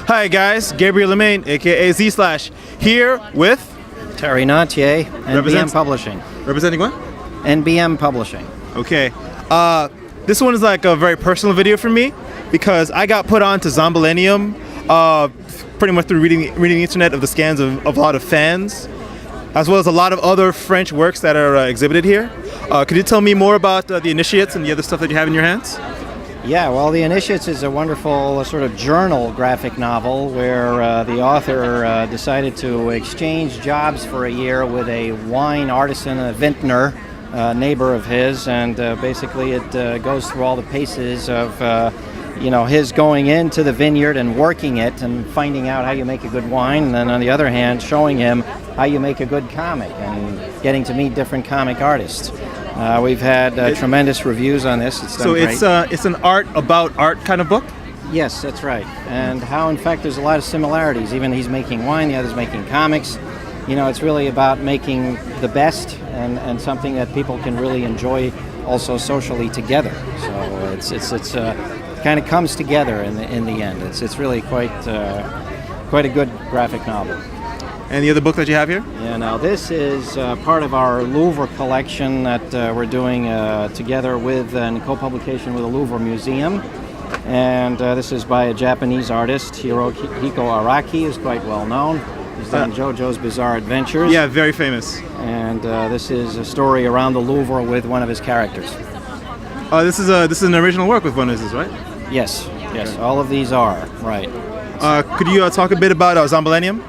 Hi guys, Gabriel Lemaine, aka ZSlash, here with Terry Nantier, NBM Publishing. Representing what? NBM Publishing. Okay. This one is like a very personal video for me because I got put on to Zombilenium pretty much through reading the internet of the scans of a lot of fans, as well as a lot of other French works that are exhibited here. Could you tell me more about the Initiates and the other stuff that you have in your hands? Yeah, well, The Initiates is a wonderful sort of journal graphic novel where the author decided to exchange jobs for a year with a wine artisan, a vintner, neighbor of his, and basically it goes through all the paces of his going into the vineyard and working it and finding out how you make a good wine, and then on the other hand showing him how you make a good comic and getting to meet different comic artists. We've had tremendous reviews on this. It's done great. It's an art about art kind of book? Yes, that's right. And how in fact there's a lot of similarities. Even he's making wine, the other's making comics. You know, it's really about making the best and something that people can really enjoy also socially together. So it's kind of comes together in the end. It's really quite a good graphic novel. And the other book that you have here? Yeah, now this is part of our Louvre collection that we're doing together with and co-publication with the Louvre Museum. And this is by a Japanese artist, Hirohiko Araki, who's quite well known. He's done JoJo's Bizarre Adventures. Yeah, very famous. And this is a story around the Louvre with one of his characters. This is an original work with one of his, right? Yes, all of these are, right. Could you talk a bit about Zombilenium?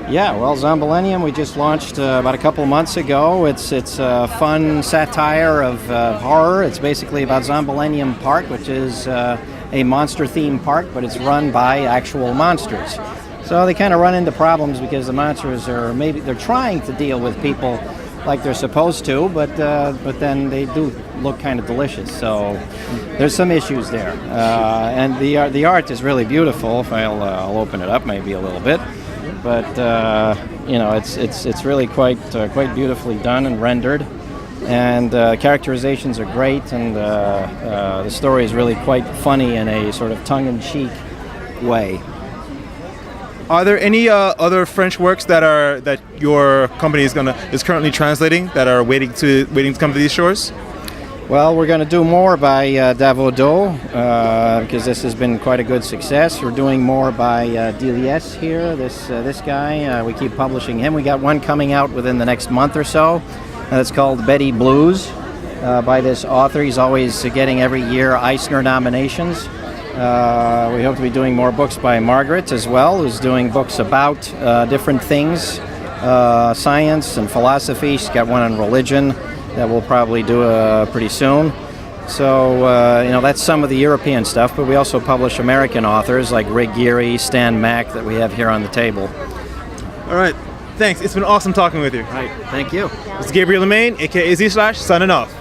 Yeah, well, Zombilenium we just launched about a couple of months ago. It's a fun satire of horror. It's basically about Zombilenium Park, which is a monster-themed park, but it's run by actual monsters. So they kind of run into problems because the monsters they're trying to deal with people like they're supposed to, but then they do look kind of delicious. So there's some issues there, and the art is really beautiful. If I'll open it up maybe a little bit. But it's really quite beautifully done and rendered, and characterizations are great, and the story is really quite funny in a sort of tongue-in-cheek way. Are there any other French works that your company is currently translating that are waiting to come to these shores? Well, we're going to do more by Davodo because this has been quite a good success. We're doing more by Delies here, this guy. We keep publishing him. We got one coming out within the next month or so. That's called Betty Blues by this author. He's always getting every year Eisner nominations. We hope to be doing more books by Margaret as well, who's doing books about different things, science and philosophy. She's got one on religion that we'll probably do pretty soon. So, that's some of the European stuff, but we also publish American authors like Rick Geary, Stan Mack that we have here on the table. All right, thanks. It's been awesome talking with you. All right, thank you. It's Gabriel Lemaine, aka ZSlash, signing off.